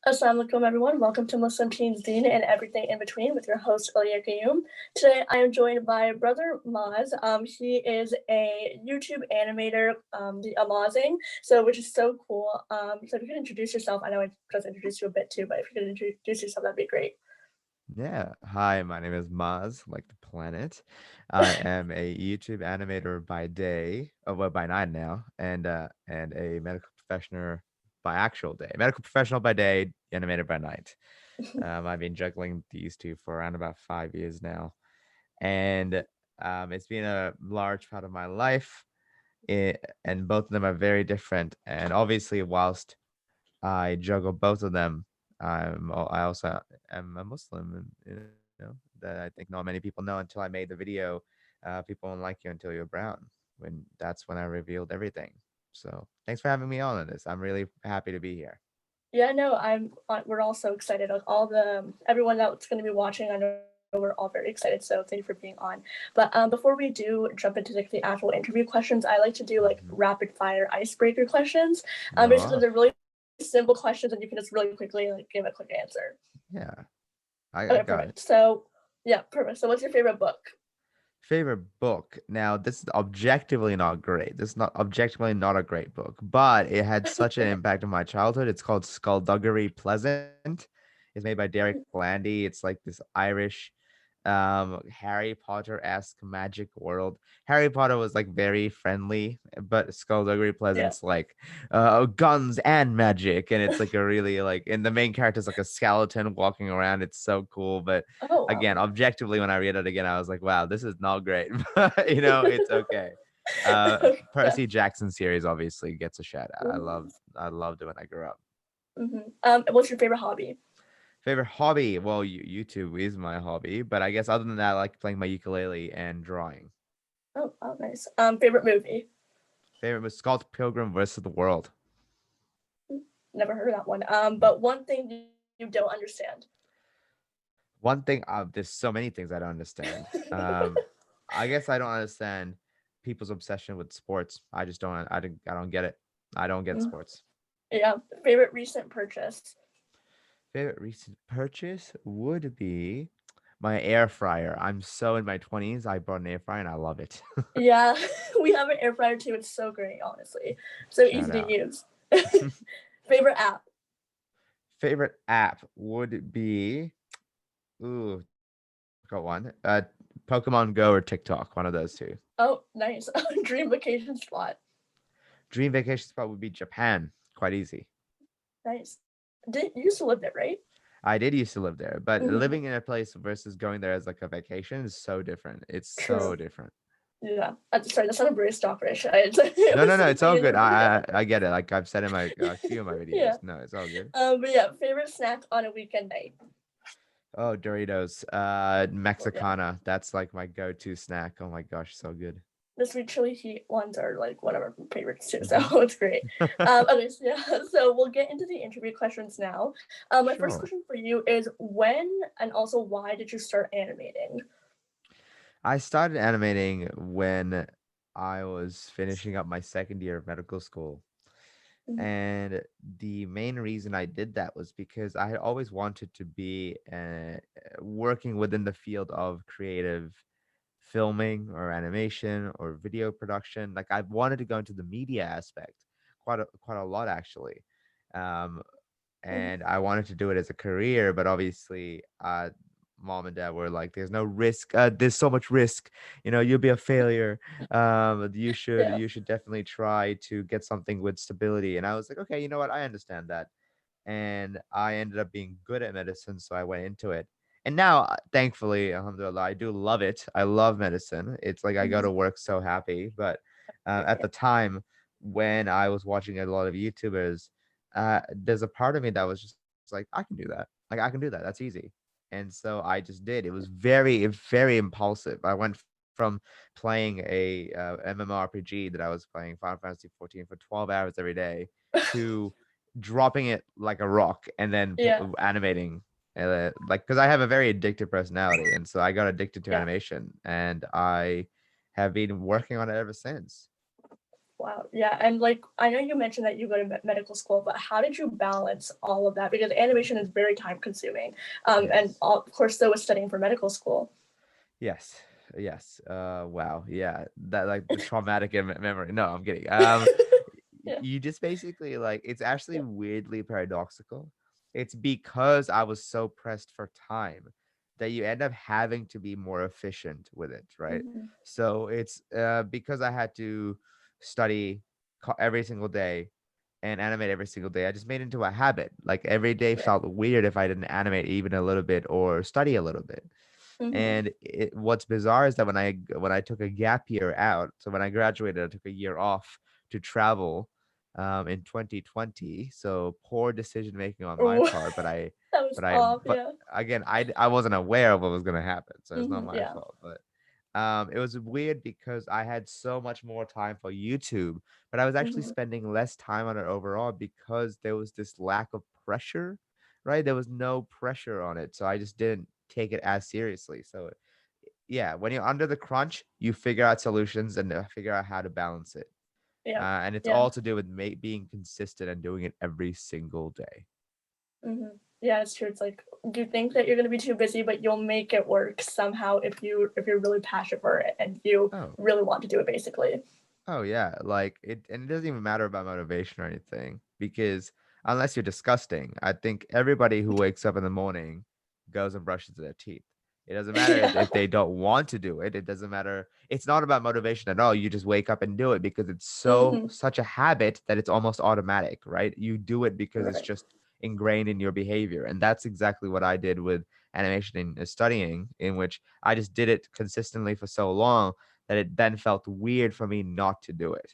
Assalamu alaikum, everyone. Welcome to Muslim Teens Deen and Everything in Between with your host, Aliyah. Today, I am joined by brother Maaz. He is a YouTube animator, the AMaazing, which is so cool. So if you could introduce yourself, I know I just introduced you a bit too, but if you could introduce yourself, that'd be great. Yeah. Hi, my name is Maaz, like the planet. I am a YouTube animator by day, well, by night now, and a medical professional by actual day. Medical professional by day, animator by night. I've been juggling these two for around about 5 years now, and it's been a large part of my life. And both of them are very different. And obviously, whilst I juggle both of them, I also am a Muslim, and that I think not many people know until I made the video. People don't like you until you're brown. That's when I revealed everything. So thanks for having me on this. I'm really happy to be here. Yeah, no, we're all so excited. Like everyone that's going to be watching, I know we're all very excited. So thank you for being on. But before we do jump into the actual interview questions, I like to do like Mhm. rapid fire icebreaker questions. Basically, Oh, they're really simple questions, and you can just really quickly like give a quick answer. yeah, I Okay, got it. perfect. So yeah, perfect. So what's your favorite book? Favorite book. Now, this is objectively not great. This is not objectively not a great book, but it had such an impact on my childhood. It's called Skullduggery Pleasant. It's made by Derek Blandy. It's like this Irish Harry Potter-esque magic world. Harry Potter was like very friendly, but Skullduggery Yeah. Pleasant's like guns and magic. And it's like a really like, and the main character is like a skeleton walking around. It's so cool. But Oh wow. again, objectively, when I read it again, I was like, wow, this is not great. But it's okay. Yeah. Percy Jackson series obviously gets a shout out. I loved it when I grew up. What's your favorite hobby? Favorite hobby? Well, YouTube is my hobby, but I guess other than that, I like playing my ukulele and drawing. Oh, nice. Favorite movie? Favorite was Scott Pilgrim versus the World. Never heard of that one. But one thing you don't understand. One thing, there's so many things I don't understand. I guess I don't understand people's obsession with sports. I don't get it. I don't get Mm, sports. yeah. Favorite recent purchase. Favorite recent purchase would be my air fryer. I'm so in my 20s. I bought an air fryer and I love it. Yeah, we have an air fryer too. It's so great, honestly. So Shout easy to out. use. Favorite app. Favorite app would be, ooh, got one. Pokemon Go or TikTok, one of those two. Oh, nice. Dream vacation spot. Dream vacation spot would be Japan. Quite easy. Nice. Did you used to live there, right? I did used to live there, but Mhm. living in a place versus going there as like a vacation is so different. It's so True. different. Yeah. Sorry, that's not a very stalkerish. It No, was no, no. It's all something. good. I get it. Like I've said in my a few of my videos. Yeah. No, it's all good. But yeah, favorite snack on a weekend night. Oh, Doritos, Well, yeah. Mexicana. That's like my go-to snack. Oh my gosh, so good. The sweet chili heat ones are like one of our favorites too, so Hmm. it's great. Okay, so yeah, so we'll get into the interview questions now. My first Sure. question for you is when and also why did you start animating? I started animating when I was finishing up my second year of medical school. Mhm. And the main reason I did that was because I had always wanted to be working within the field of creative filming or animation or video production. Like I wanted to go into the media aspect quite a lot actually. Um, Mhm. and I wanted to do it as a career, but obviously, mom and dad were like, "There's no risk. There's so much risk. You'll be a failure. Yeah, You should definitely try to get something with stability." And I was like, "Okay, you know what? I understand that." And I ended up being good at medicine, so I went into it. And now, thankfully, alhamdulillah, I do love it. I love medicine. It's like I go mhm. to work so happy. But at the time when I was watching a lot of YouTubers, there's a part of me that was just like, I can do that. Like I can do that. That's easy. And so I just did. It was very impulsive. I went from playing a MMORPG that I was playing Final Fantasy 14 for 12 hours every day to dropping it like a rock and then Yeah, animating like because I have a very addictive personality, and so I got addicted to yeah. animation and I have been working on it ever since. Wow. Yeah. And like, I know you mentioned that you go to medical school, but how did you balance all of that? Because animation is very time consuming. And Yes. of course, so was studying for medical school. Yes. Yes. Wow. Yeah. That like the traumatic memory. No, I'm kidding. Yeah. You just basically like it's actually Yeah. weirdly paradoxical. It's because I was so pressed for time that you end up having to be more efficient with it, right? Mm-hmm. So it's because I had to study every single day and animate every single day. I just made it into a habit. Like every day Right. felt weird if I didn't animate even a little bit or study a little bit. Mm-hmm. And what's bizarre is that when I took a gap year out, so when I graduated, I took a year off to travel in 2020. So poor decision making on my Ooh, part, that was off. but Yeah. again, I wasn't aware of what was gonna happen, so it's not Mm-hmm. my Yeah. fault. But it was weird because I had so much more time for YouTube, but I was actually Mm-hmm. spending less time on it overall because there was this lack of pressure, right? There was no pressure on it, so I just didn't take it as seriously. So yeah, when you're under the crunch, you figure out solutions and figure out how to balance it. Yeah. And it's Yeah. all to do with being consistent and doing it every single day. Mm-hmm. Yeah, it's true. It's like you think that you're gonna be too busy, but you'll make it work somehow if you're really passionate for it and you Oh, really want to do it. Basically. oh yeah, like it, and it doesn't even matter about motivation or anything because unless you're disgusting, I think everybody who wakes up in the morning goes and brushes their teeth. It doesn't matter Yeah. if they don't want to do it. It doesn't matter. It's not about motivation at all. You just wake up and do it because it's Mm-hmm. such a habit that it's almost automatic, right? You do it because it's Right. just ingrained in your behavior, and that's exactly what I did with animation and studying, in which I just did it consistently for so long that it then felt weird for me not to do it.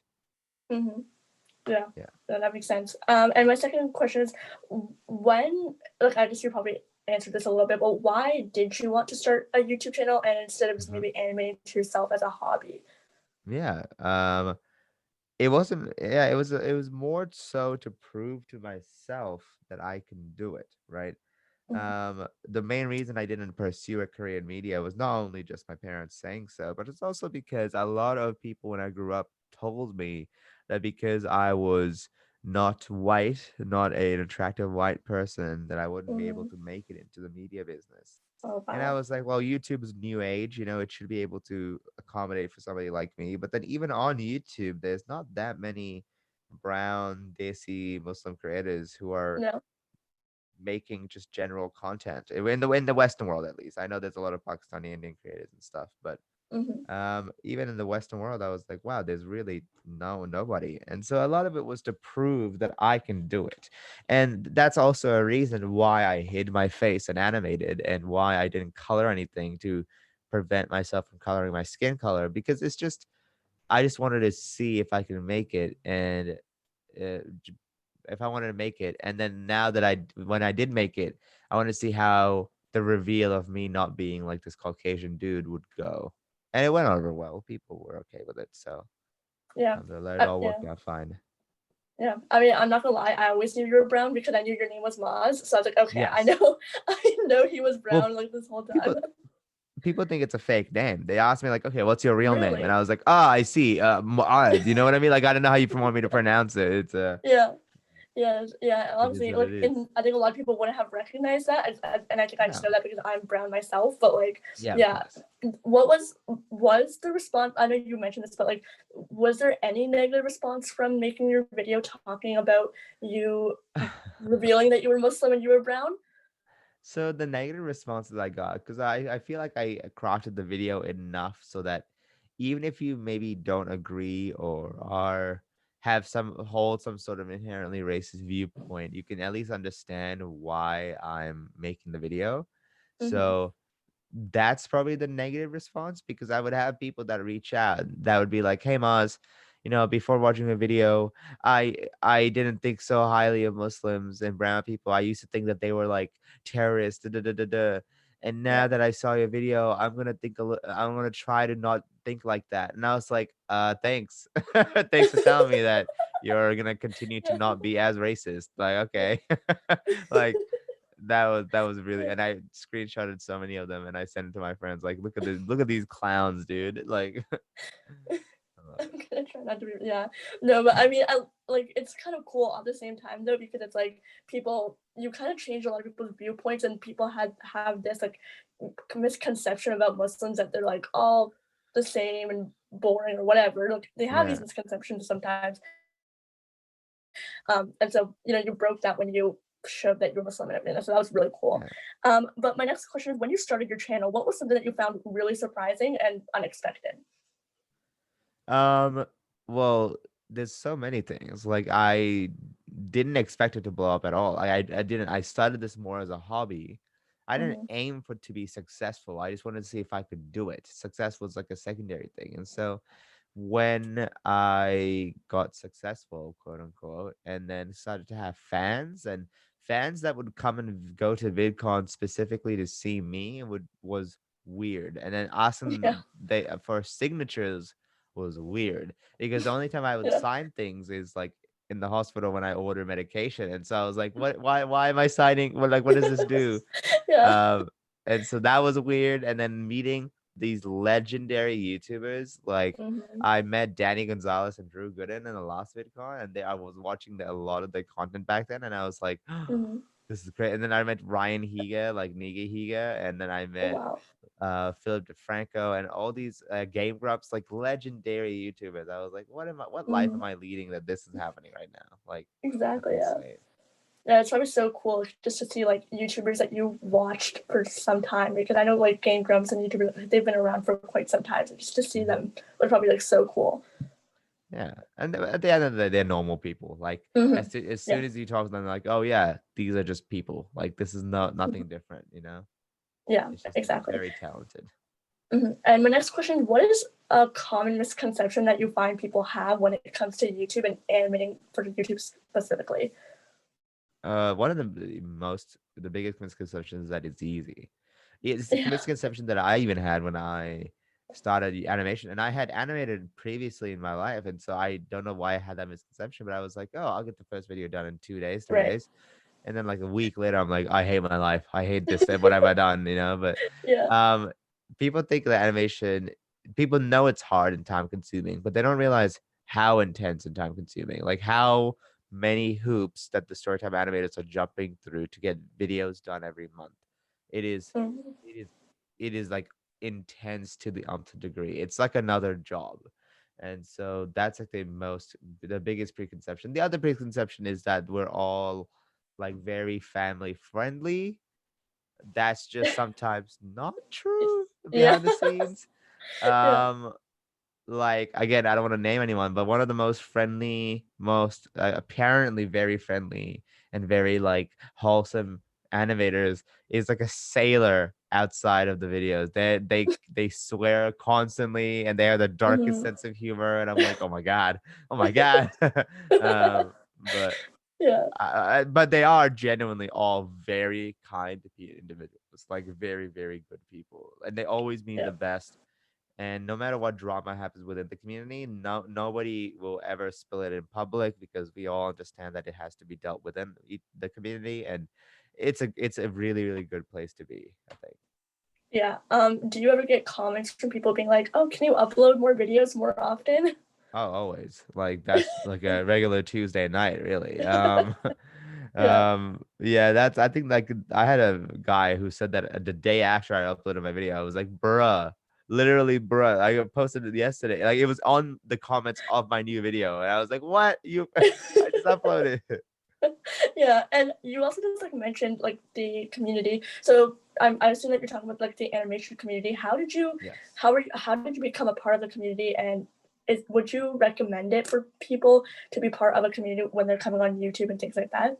Mm-hmm. Yeah, Yeah. that makes sense. And my second question is, when, like, I guess you probably answered this a little bit, but why did you want to start a YouTube channel and instead of just Mhm. maybe animating to yourself as a hobby? Yeah. It wasn't. Yeah. It was more so to prove to myself that I can do it. Right. Mm-hmm. The main reason I didn't pursue a career in media was not only just my parents saying so, but it's also because a lot of people when I grew up told me that because I was not white, not an attractive white person, that I wouldn't be able Mm-hmm. to make it into the media business. Oh And I wow. was like, well, YouTube is new age, it should be able to accommodate for somebody like me. But then even on YouTube, there's not that many brown, desi Muslim creators who are No. making just general content in the Western world at least. I know there's a lot of Pakistani Indian creators and stuff, but Mm-hmm. even in the Western world, I was like, wow, there's really nobody. And so a lot of it was to prove that I can do it. And that's also a reason why I hid my face and animated and why I didn't color anything to prevent myself from coloring my skin color because I just wanted to see if I can make it and if I wanted to make it. And then now that when I did make it, I want to see how the reveal of me not being like this Caucasian dude would go. And it went over well. People were okay with it. So Yeah. alhamdulillah, it all Yeah. worked out fine. Yeah. I mean, I'm not gonna lie. I always knew you were brown because I knew your name was Maaz. So I was like, okay, I Yes. know, I know he was Well, brown like this whole people time. people think it's a fake name. They asked me like, okay, what's your real name? And Really? I was like, ah, I see. Mu'adh. You know what I mean? Like I don't know how you want me to pronounce it. It's Yeah. Yeah, yeah. it is Honestly, what it like, is. in I think a lot of people wouldn't have recognized that, and I think I just No. know that because I'm brown myself. But like, Yeah, of yeah, course. what was the response? I know you mentioned this, but like, was there any negative response from making your video talking about you revealing that you were Muslim and you were brown? So the negative responses I got, because I feel like I crafted the video enough so that even if you maybe don't agree or have some sort of inherently racist viewpoint, you can at least understand why I'm making the video. Mm-hmm. So that's probably the negative response because I would have people that reach out that would be like, "Hey, Maz, before watching the video, I didn't think so highly of Muslims and brown people. I used to think that they were like terrorists, da, da, da, da, da. And Yeah. now that I saw your video, I'm gonna try to not think like that." And I was like, thanks, thanks for telling me that you're gonna continue to Yeah. not be as racist. Like, okay, like that was really, and I screenshotted so many of them and I sent it to my friends like, look at these clowns, dude. Like I'm gonna try not to be, yeah. No, but I mean, I like it's kind of cool at the same time though, because it's like people, you kind of change a lot of people's viewpoints, and people have this like misconception about Muslims that they're like all the same and boring or whatever. Like they have these Yeah, misconceptions sometimes. And so, you broke that when you showed that you're Muslim and everything. So that was really cool. yeah. But my next question is, when you started your channel, what was something that you found really surprising and unexpected? Um, well, there's so many things. Like I didn't expect it to blow up at all. I didn't. I started this more as a hobby. I didn't Mm-hmm. aim for it to be successful. I just wanted to see if I could do it. Success was like a secondary thing. And so when I got successful, quote unquote, and then started to have fans and fans that would come and go to VidCon specifically to see me was weird. And then Yeah. asking they for signatures was weird because the only time I would Yeah. sign things is like in the hospital when I order medication. And so I was like, what why am I signing? What does this do? Yeah. Um, and so that was weird. And then meeting these legendary YouTubers, like Mhm. I met Danny Gonzalez and Drew Gooden in the last VidCon, and I was watching a lot of their content back then, and I was like, Mhm. this is great. And then I met Ryan Higa, like Niga Higa, and then I Oh, met wow. Philip DeFranco and all these Game Grumps, like legendary YouTubers. I was like, what life am Mhm. I leading that this is happening right now? Like, that's Exactly, yeah. insane. Yeah, it's probably so cool just to see, like, YouTubers that you watched for some time, because I know, like, Game Grumps and YouTubers, they've been around for quite some time, so just to see Mhm. them would probably, like, so cool. Yeah, and at the end of the day, they're normal people. Like Mhm. as Yeah. soon as you talk to them, like, oh yeah, these are just people. Like this is nothing different. Yeah, It's just exactly. very talented. Mhm. And my next question, what is a common misconception that you find people have when it comes to YouTube and animating for YouTube specifically? One of the biggest misconceptions is that it's easy. It's a Yeah. misconception that I even had when I started animation, and I had animated previously in my life, and so I don't know why I had that misconception, but I was like, oh, I'll get the first video done in 2 days, three Right. days, and then like a week later, I'm like, I hate my life, I hate this, what have I done, But Yeah. um, people think that animation, people know it's hard and time consuming, but they don't realize how intense and time consuming, like how many hoops that the storytime animators are jumping through to get videos done every month. It is, Mhm. it is, it is like intense to the umpth degree. It's like another job. And so that's like the biggest preconception. The other preconception is that we're all like very family friendly. That's just sometimes not true Yeah. behind the scenes. Yeah. Um, like again, I don't want to name anyone, but one of the most friendly, most apparently very friendly and very like wholesome animators is like a sailor outside of the videos. They swear constantly and they have the darkest Mhm. sense of humor, and I'm like, oh my god, oh my god. But Yeah. but they are genuinely all very kind individuals, like very, very good people, and they always mean Yeah. the best. And no matter what drama happens within the community, nobody will ever spill it in public because we all understand that it has to be dealt within the community, and it's a really, really good place to be, I think. Yeah. Do you ever get comments from people being like, "Oh, can you upload more videos more often?" Oh, always. Like that's like a regular Tuesday night, really. Yeah. Yeah, that's I think like I had a guy who said that the day after I uploaded my video, I was like, bruh, literally, bruh. I posted it yesterday. Like it was on the comments of my new video. And I was like, what? I just uploaded. Yeah, and you also just like mentioned like the community. So I assume that you're talking about like the animation community. Yes. How did you become a part of the community, and would you recommend it for people to be part of a community when they're coming on YouTube and things like that?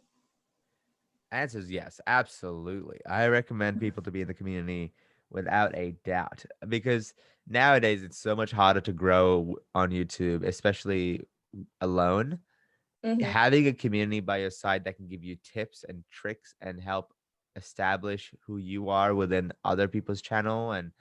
Answer is yes, absolutely. I recommend people to be in the community without a doubt because nowadays it's so much harder to grow on YouTube, especially alone. Mm-hmm. Having a community by your side that can give you tips and tricks and help establish who you are within other people's channel and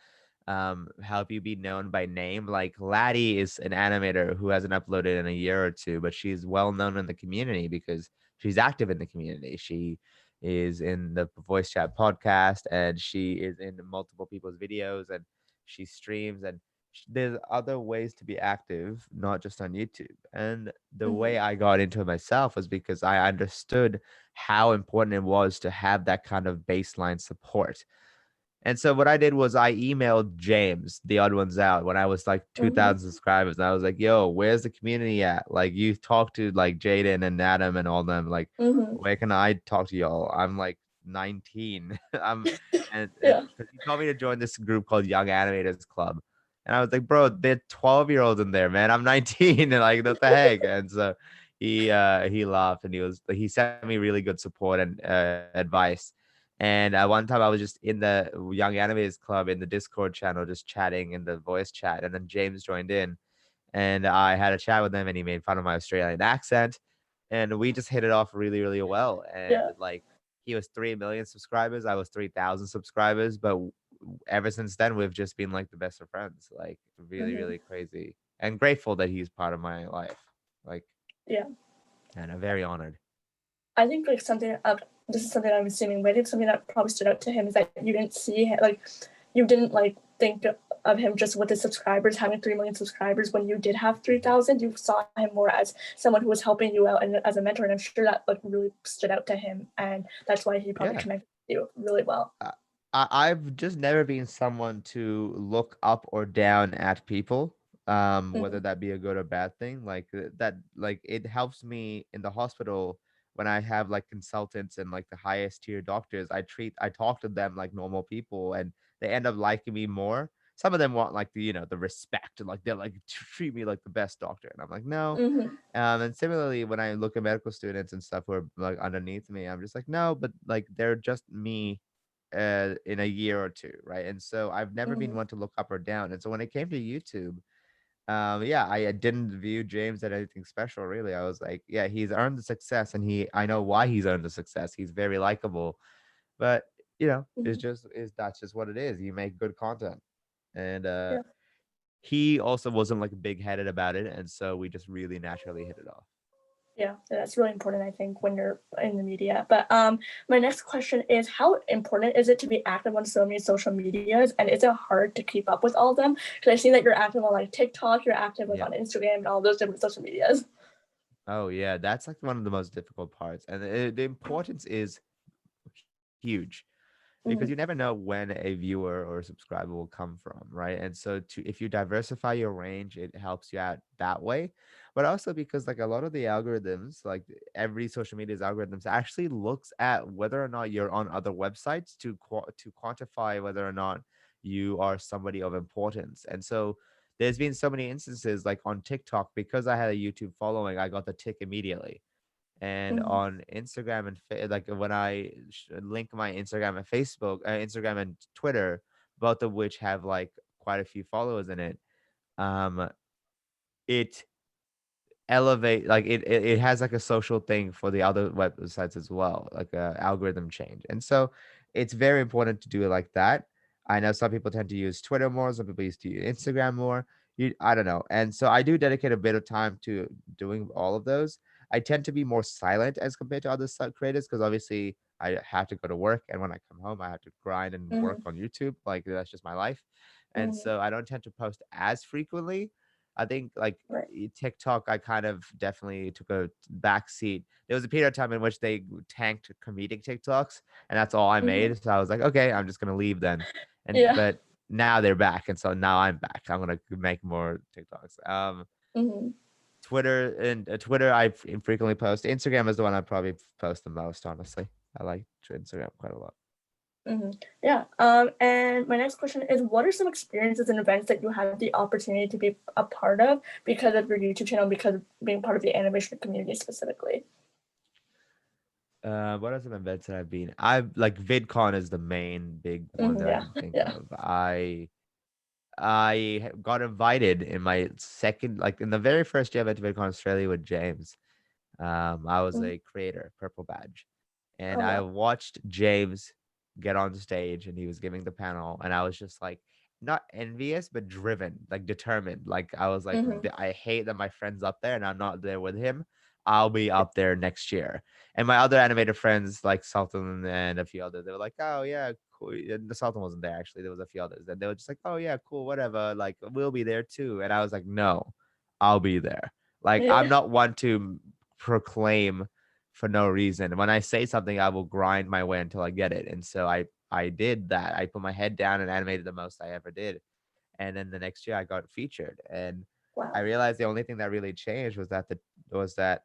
help you be known by name. Like Laddie is an animator who hasn't uploaded in a year or two, but she's well known in the community because she's active in the community. She is in the voice chat podcast and she is in multiple people's videos and she streams and there's other ways to be active, not just on YouTube. And the Mhm. way I got into it myself was because I understood how important it was to have that kind of baseline support. And so what I did was I emailed James, the odd ones out, when I was like Mhm. 2,000 subscribers. And I was like, yo, where's the community at? Like, you talk to like Jaden and Adam and all them. Like, Mhm. where can I talk to y'all? I'm like 19. And Yeah. because he told me to join this group called Young Animators Club. And I was like, bro, they're 12-year-olds in there, man. I'm 19. And like, what the heck? And so he laughed and he sent me really good support and advice. And one time I was just in the Young Animators Club in the Discord channel, just chatting in the voice chat. And then James joined in and I had a chat with him and he made fun of my Australian accent. And we just hit it off really, really well. And Yeah. like he was 3 million subscribers, I was 3,000 subscribers. But ever since then, we've just been like the best of friends. Like really, Mhm. really crazy and grateful that he's part of my life. Like, Yeah. and I'm very honored. I think like something of this is something I'm assuming, but I think something that probably stood out to him is that you didn't see like you didn't like think of him just with his subscribers having 3 million subscribers when you did have 3,000. You saw him more as someone who was helping you out and as a mentor, and I'm sure that like really stood out to him, and that's why he probably Yeah. connected with you really well. I, I've just never been someone to look up or down at people, whether Mm-hmm. that be a good or bad thing. Like that, like it helps me in the hospital when I have like consultants and like the highest tier doctors. I talk to them like normal people, and they end up liking me more. Some of them want like the respect, like they're like treat me like the best doctor, and I'm like no. Mm-hmm. And similarly, when I look at medical students and stuff who are like underneath me, I'm just like no, but like they're just me in a year or two, right? And so I've never been Mm-hmm. one to look up or down. And so when it came to YouTube, yeah, I didn't view James as anything special, really. I was like, yeah, he's earned the success, and I know why he's earned the success. He's very likable, but Mm-hmm. that's just what it is. You make good content, and Yeah. he also wasn't like big headed about it, and so we just really naturally hit it off. Yeah, that's really important, I think, when you're in the media. But my next question is, how important is it to be active on so many social medias, and is it hard to keep up with all of them? Because I see that you're active on like TikTok, you're active like Yeah. on Instagram, and all those different social medias. Oh yeah, that's like one of the most difficult parts, and the importance is huge because Mm-hmm. you never know when a viewer or a subscriber will come from, right? And so if you diversify your range, it helps you out that way. But also because like a lot of the algorithms, like every social media's algorithms actually looks at whether or not you're on other websites to quantify whether or not you are somebody of importance. And so there's been so many instances like on TikTok, because I had a YouTube following, I got the tick immediately. And Mm-hmm. on Instagram and like when I link my Instagram and Facebook, Instagram and Twitter, both of which have like quite a few followers in it, um, it elevate like it has like a social thing for the other websites as well, like a algorithm change. And so it's very important to do it like that. I know some people tend to use Twitter more, some people used to use Instagram more. I don't know. And so I do dedicate a bit of time to doing all of those. I tend to be more silent as compared to other creators because obviously I have to go to work, and when I come home I have to grind and work Mm-hmm. on YouTube. Like that's just my life. And Mm-hmm. so I don't tend to post as frequently. I think like Right. TikTok, I kind of definitely took a back seat. There was a period of time in which they tanked comedic TikToks, and that's all I Mm-hmm. made. So I was like, okay, I'm just gonna leave then. And Yeah. but now they're back, and so now I'm back. I'm gonna make more TikToks. Mm-hmm. Twitter, I frequently post. Instagram is the one I probably post the most. Honestly, I like Instagram quite a lot. Mm-hmm. Yeah. And my next question is, what are some experiences and events that you had the opportunity to be a part of because of your YouTube channel, because of being part of the animation community specifically? What are some events that I've been? I've like VidCon is the main big one Mm-hmm. that I Yeah. can think Yeah. of. I got invited in my second, like in the very first year I went to VidCon Australia with James. I was Mm-hmm. a creator, purple badge, and Oh I wow. watched James get on stage and he was giving the panel, and I was just like not envious but driven, like determined. Like I was like, Mm-hmm. I hate that my friend's up there and I'm not there with him. I'll be up there next year. And my other animator friends like Sultan and a few others, they were like, oh yeah, cool. And the Sultan wasn't there actually. There was a few others, and they were just like, oh yeah, cool, whatever. Like we'll be there too. And I was like, no, I'll be there. Like I'm Yeah. not one to proclaim for no reason. When I say something, I will grind my way until I get it. And so I did that. I put my head down and animated the most I ever did. And then the next year I got featured. And I Wow. realized the only thing that really changed was that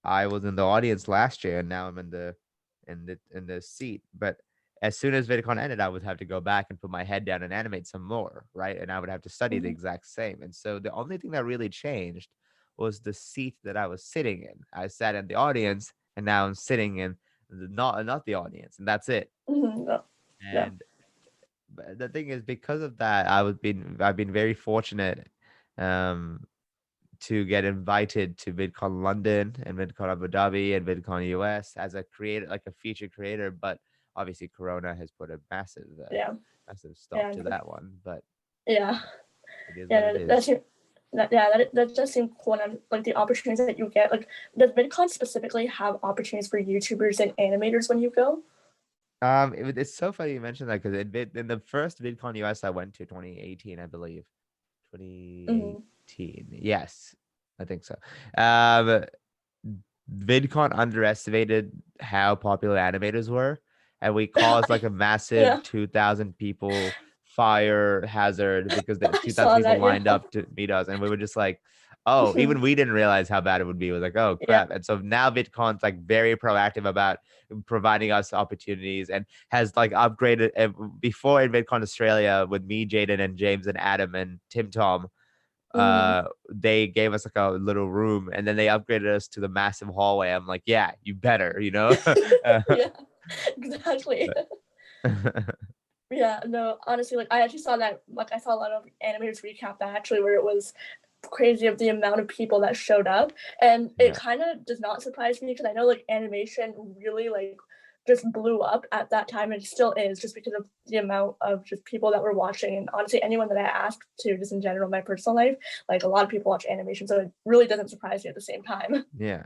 I was in the audience last year, and now I'm in the seat. But as soon as VidCon ended, I would have to go back and put my head down and animate some more, right? And I would have to study the Mhm. exact same. And so the only thing that really changed was the seat that I was sitting in. I sat in the audience, and now I'm sitting in not the audience, and that's it. No. No. And but the thing is, because of that, I've been very fortunate um to get invited to VidCon London and VidCon Abu Dhabi and VidCon US as a creator, like a feature creator. But obviously, Corona has put a Yeah. massive stop Yeah. to that one. But Yeah. it is what Yeah. it That's is. that does seem cool. And like the opportunities that you get. Like, does VidCon specifically have opportunities for YouTubers and animators when you go? It's so funny you mentioned that because in the first VidCon US I went to 2018, I believe. Mm-hmm. 2018, yes, I think so. Um, VidCon underestimated how popular animators were, and we caused like a massive Yeah. 2,000 people fire hazard because the I 2,000 saw people that. Yeah. lined up to meet us, and we were just like, oh, even we didn't realize how bad it would be. It was like, oh Yeah. crap. And so now VidCon's like very proactive about providing us opportunities and has like upgraded before in VidCon Australia with me, Jaden, and James, and Adam, and Tim Tom. Mm-hmm. They gave us like a little room, and then they upgraded us to the massive hallway. I'm like, yeah, you better, you know. Yeah. Exactly. Yeah. No. Honestly, like I actually saw that. Like I saw a lot of animators recap that actually, where it was crazy of the amount of people that showed up, and it Yeah, kind of does not surprise me because I know like animation really like just blew up at that time and it still is just because of the amount of just people that were watching. And honestly, anyone that I asked to, just in general, my personal life, like a lot of people watch animation, so it really doesn't surprise me at the same time. yeah,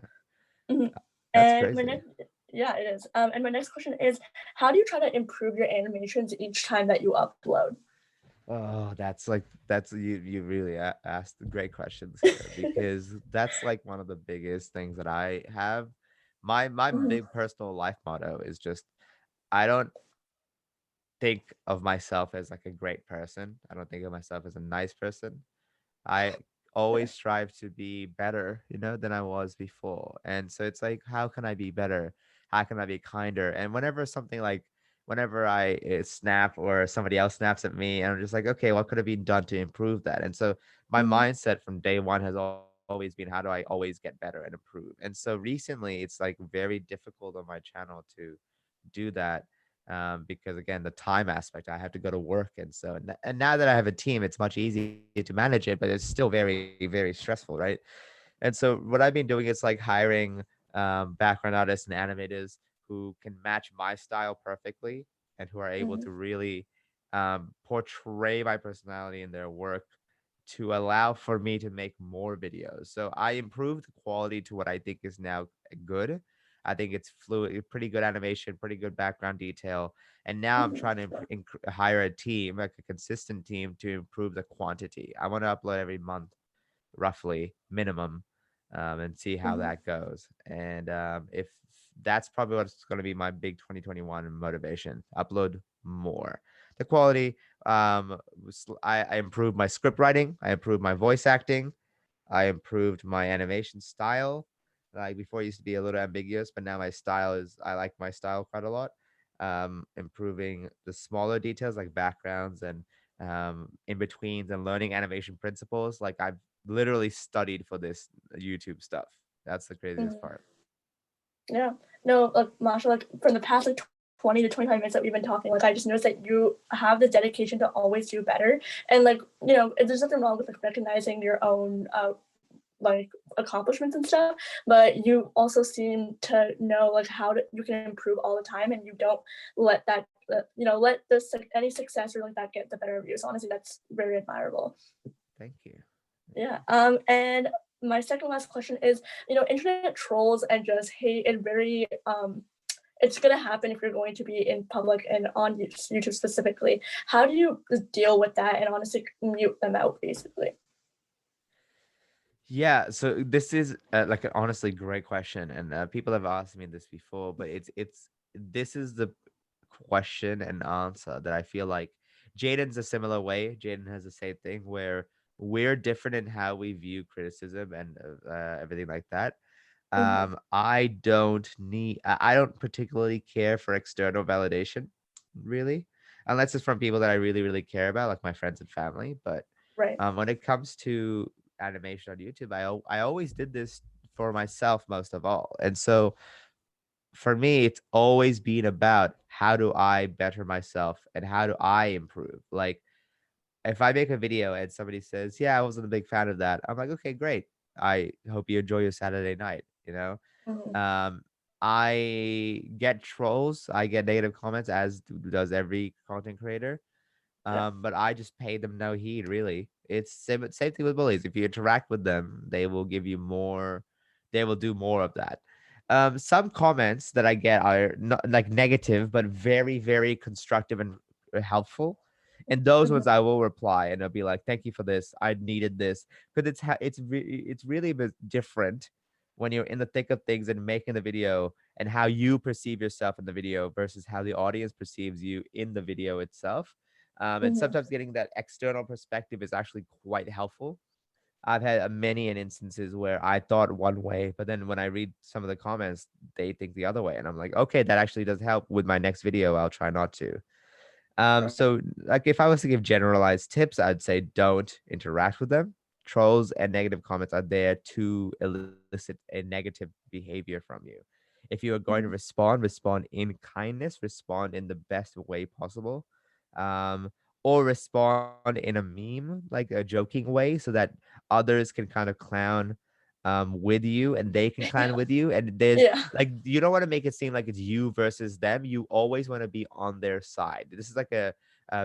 Mhm. that's And my crazy. next, yeah, it is. And my next question is, how do you try to improve your animations each time that you upload? Oh, that's you really asked great questions here, because that's like one of the biggest things that I have. My Mhm. big personal life motto is just, I don't think of myself as like a great person. I don't think of myself as a nice person. I Yeah. always strive to be better, than I was before. And so it's like, how can I be better? How can I be kinder? And whenever I snap or somebody else snaps at me, and I'm just like, okay, what could have been done to improve that? And so my Mhm. mindset from day one has always been, how do I always get better and improve? And so recently, it's like very difficult on my channel to do that, because again, the time aspect, I have to go to work. And so and now that I have a team, it's much easier to manage it, but it's still very, very stressful, right? And so what I've been doing is like hiring background artists and animators who can match my style perfectly, and who are able Mhm. to really portray my personality in their work to allow for me to make more videos. So I improved the quality to what I think is now good. I think it's fluid, pretty good animation, pretty good background detail. And now I'm Mhm. trying to hire a team, like a consistent team, to improve the quantity. I want to upload every month, roughly minimum, and see how Mhm. that goes. And if that's probably what's going to be my big 2021 motivation, upload more. The quality, I improved my script writing, I improved my voice acting, I improved my animation style. Like before, it used to be a little ambiguous, but now I like my style quite a lot. Improving the smaller details like backgrounds and in betweens, and learning animation principles. Like I've literally studied for this YouTube stuff. That's the craziest Mhm. part. Yeah. No, like Masha, like from the past like 20 to 25 minutes that we've been talking, like I just noticed that you have the dedication to always do better. And like, there's nothing wrong with like recognizing your own like accomplishments and stuff, but you also seem to know like you can improve all the time, and you don't let that let this like any success or like that get the better of you. So honestly, that's very admirable. Thank you. Thank Yeah. you. And my second last question is, internet trolls and just hate and very it's gonna happen if you're going to be in public and on YouTube specifically. How do you deal with that and honestly mute them out basically? Yeah, so this is like an honestly great question, and people have asked me this before, but it's this is the question and answer that I feel like Jaden's a similar way. Jaden has the same thing where we're different in how we view criticism and everything like that. Mhm. I don't particularly care for external validation, really, unless it's from people that I really, really care about, like my friends and family. But Right. when it comes to animation on YouTube, I always did this for myself most of all. And so for me, it's always been about how do I better myself and how do I improve? Like if I make a video and somebody says, "Yeah, I wasn't a big fan of that," I'm like, "Okay, great. I hope you enjoy your Saturday night," you know? Mhm. Um, I get trolls, I get negative comments as does every content creator. Yeah. But I just pay them no heed, really. It's same thing with bullies. If you interact with them, they will give you more. They will do more of that. Some comments that I get are not like negative, but very, very constructive and helpful. And those Mhm. ones I will reply and I'll be like, "Thank you for this. I needed this," because it's really different when you're in the thick of things and making the video and how you perceive yourself in the video versus how the audience perceives you in the video itself. And Mhm. sometimes getting that external perspective is actually quite helpful. I've had many instances where I thought one way, but then when I read some of the comments, they think the other way. And I'm like, okay, that actually does help with my next video. I'll try not to. Right. So like if I was to give generalized tips, I'd say don't interact with them. Trolls and negative comments are there to elicit a negative behavior from you. If you are going to Mhm. respond in kindness, respond in the best way possible, um, or respond in a meme, like a joking way, so that others can kind of clown with you and they can clown with you. And there's Yeah. like you don't want to make it seem like it's you versus them. You always want to be on their side. This is like a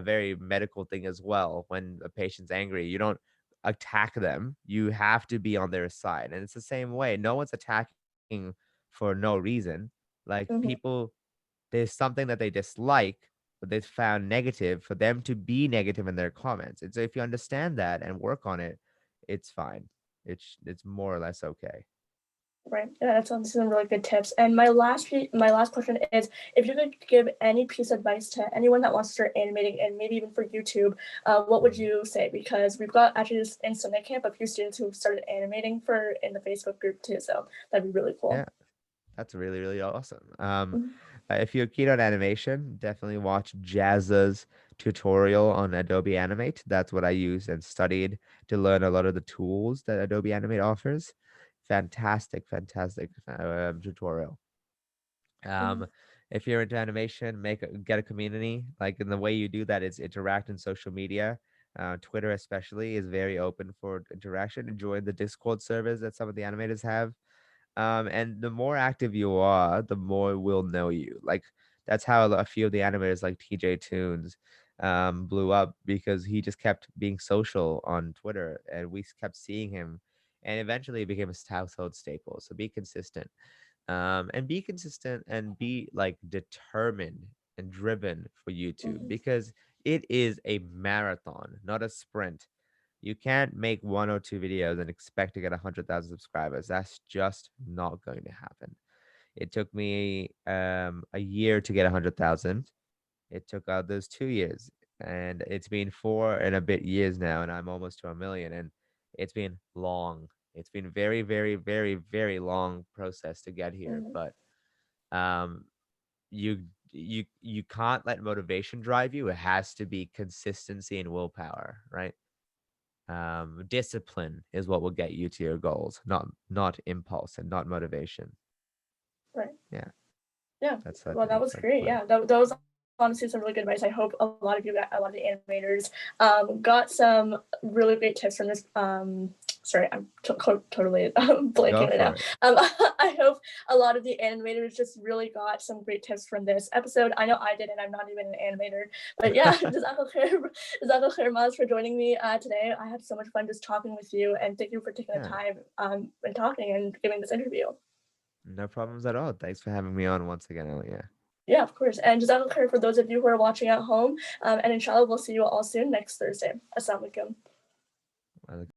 very medical thing as well. When a patient's angry, you don't attack them. You have to be on their side. And it's the same way. No one's attacking for no reason. Like Mhm. people, there's something that they dislike, but they found negative for them to be negative in their comments. And so if you understand that and work on it, it's fine. It's more or less okay. Right. Yeah, that sounds some really good tips. And my last question is, if you could give any piece of advice to anyone that wants to start animating and maybe even for YouTube, what would Mhm. you say? Because we've got actually this in SunnahCamp a few students who started animating for in the Facebook group too. So that'd be really Yeah. cool. That's really, really awesome. Mhm. If you're keen on animation, definitely watch Jazza's tutorial on Adobe Animate. That's what I used and studied to learn a lot of the tools that Adobe Animate offers. Fantastic, fantastic tutorial. Mhm. Um, if you're into animation, get a community. Like, and the way you do that is interact in social media. Twitter especially is very open for interaction. Enjoy the Discord servers that some of the animators have, and the more active you are, the more we'll know you. Like that's how a few of the animators like TJ Toons blew up because he just kept being social on Twitter and we kept seeing him and eventually it became a household staple. So be consistent and be like determined and driven for YouTube Mhm. because it is a marathon, not a sprint. You can't make one or two videos and expect to get 100,000 subscribers. That's just not going to happen. It took me a year to get 100,000. It took others 2 years, and it's been 4 and a bit years now, and I'm almost to a million. And it's been long. It's been very, very, very, very long process to get here. Mhm. But um, you you can't let motivation drive you. It has to be consistency and willpower, right? Discipline is what will get you to your goals, not impulse and not motivation. Right. Yeah, Yeah. that's I Well, that think was like great. my Yeah. That was honestly some really good advice. I hope a lot of you, a lot of the animators, got some really great tips from this sorry, I'm totally blanking right now. I hope a lot of the animators just really got some great tips from this episode. I know I did, and I'm not even an animator. But yeah, Jazakallah khair, Maaz, for joining me today. I had so much fun just talking with you, and thank you for taking the time and talking and giving this interview. No problems at all. Thanks for having me on once again, Aliyah. Yeah, of course. And Jazakallah khair for those of you who are watching at home. And inshallah, we'll see you all soon next Thursday. Assalamu alaikum.